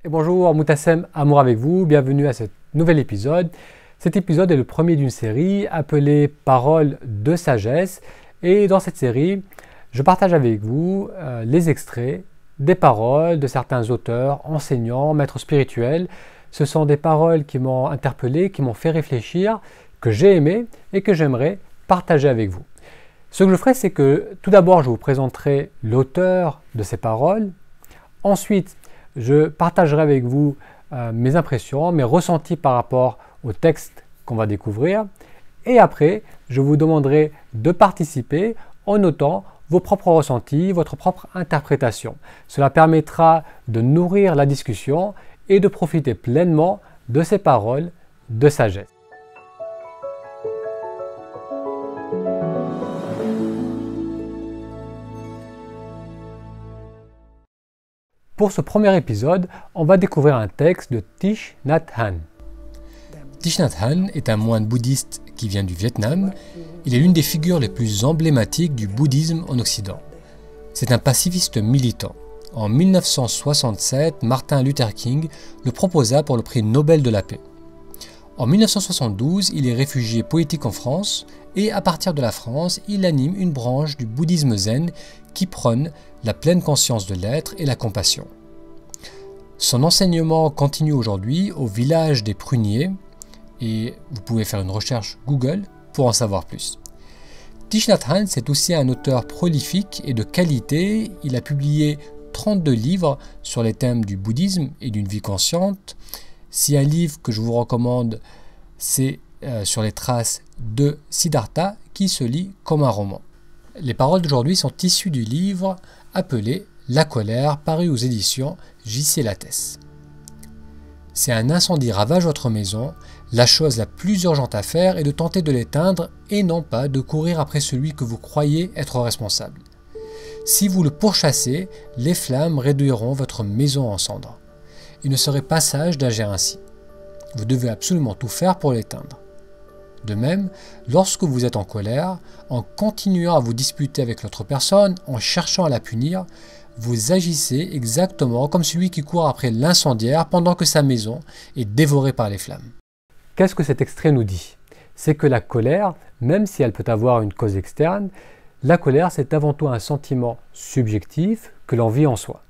Et bonjour, Moutassem, amour avec vous, bienvenue à ce nouvel épisode. Cet épisode est le premier d'une série appelée Paroles de sagesse. Et dans cette série, je partage avec vous les extraits des paroles de certains auteurs, enseignants, maîtres spirituels. Ce sont des paroles qui m'ont interpellé, qui m'ont fait réfléchir, que j'ai aimé et que j'aimerais partager avec vous. Ce que je ferai, c'est que tout d'abord, je vous présenterai l'auteur de ces paroles. Ensuite, je partagerai avec vous mes impressions, mes ressentis par rapport au texte qu'on va découvrir. Et après, je vous demanderai de participer en notant vos propres ressentis, votre propre interprétation. Cela permettra de nourrir la discussion et de profiter pleinement de ces paroles de sagesse. Pour ce premier épisode, on va découvrir un texte de Thich Nhat Hanh. Thich Nhat Hanh est un moine bouddhiste qui vient du Vietnam. Il est l'une des figures les plus emblématiques du bouddhisme en Occident. C'est un pacifiste militant. En 1967, Martin Luther King le proposa pour le prix Nobel de la paix. En 1972, il est réfugié politique en France et à partir de la France, il anime une branche du bouddhisme zen qui prône la pleine conscience de l'être et la compassion. Son enseignement continue aujourd'hui au village des Pruniers et vous pouvez faire une recherche Google pour en savoir plus. Thich Nhat Hanh, c'est aussi un auteur prolifique et de qualité. Il a publié 32 livres sur les thèmes du bouddhisme et d'une vie consciente. Si un livre que je vous recommande, c'est sur les traces de Siddhartha qui se lit comme un roman. Les paroles d'aujourd'hui sont issues du livre appelé La colère, paru aux éditions J.C. Lattès. Si un incendie ravage votre maison, la chose la plus urgente à faire est de tenter de l'éteindre et non pas de courir après celui que vous croyez être responsable. Si vous le pourchassez, les flammes réduiront votre maison en cendres. Il ne serait pas sage d'agir ainsi. Vous devez absolument tout faire pour l'éteindre. De même, lorsque vous êtes en colère, en continuant à vous disputer avec l'autre personne, en cherchant à la punir, vous agissez exactement comme celui qui court après l'incendiaire pendant que sa maison est dévorée par les flammes. Qu'est-ce que cet extrait nous dit? C'est que la colère, même si elle peut avoir une cause externe, la colère c'est avant tout un sentiment subjectif que l'on vit en soi.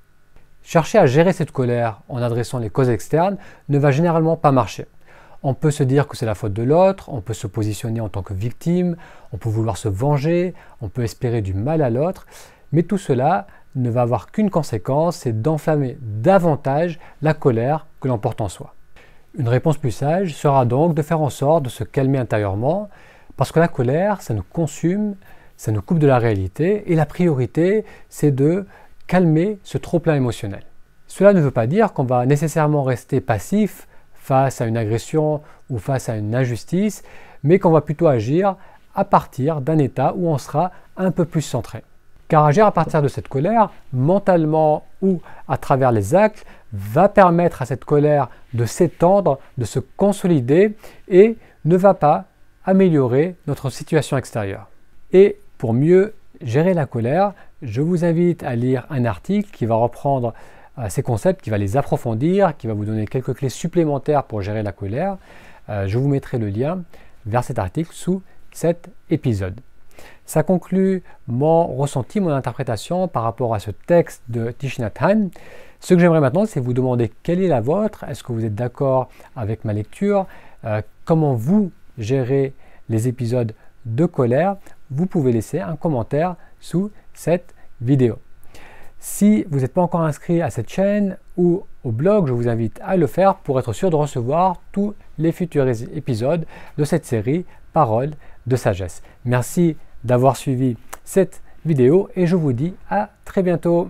Chercher à gérer cette colère en adressant les causes externes ne va généralement pas marcher. On peut se dire que c'est la faute de l'autre, on peut se positionner en tant que victime, on peut vouloir se venger, on peut espérer du mal à l'autre, mais tout cela ne va avoir qu'une conséquence, c'est d'enflammer davantage la colère que l'on porte en soi. Une réponse plus sage sera donc de faire en sorte de se calmer intérieurement, parce que la colère, ça nous consume, ça nous coupe de la réalité, et la priorité, c'est de calmer ce trop-plein émotionnel. Cela ne veut pas dire qu'on va nécessairement rester passif face à une agression ou face à une injustice, mais qu'on va plutôt agir à partir d'un état où on sera un peu plus centré. Car agir à partir de cette colère, mentalement ou à travers les actes, va permettre à cette colère de s'étendre, de se consolider et ne va pas améliorer notre situation extérieure. Et pour mieux gérer la colère, je vous invite à lire un article qui va reprendre ces concepts, qui va les approfondir, qui va vous donner quelques clés supplémentaires pour gérer la colère. Je vous mettrai le lien vers cet article sous cet épisode. Ça conclut mon ressenti, mon interprétation par rapport à ce texte de Thich Nhat Hanh. Ce que j'aimerais maintenant, c'est vous demander quelle est la vôtre. Est-ce que vous êtes d'accord avec ma lecture? Comment vous gérez les épisodes de colère? Vous pouvez laisser un commentaire sous cette vidéo. Si vous n'êtes pas encore inscrit à cette chaîne ou au blog, je vous invite à le faire pour être sûr de recevoir tous les futurs épisodes de cette série Paroles de sagesse. Merci d'avoir suivi cette vidéo et je vous dis à très bientôt.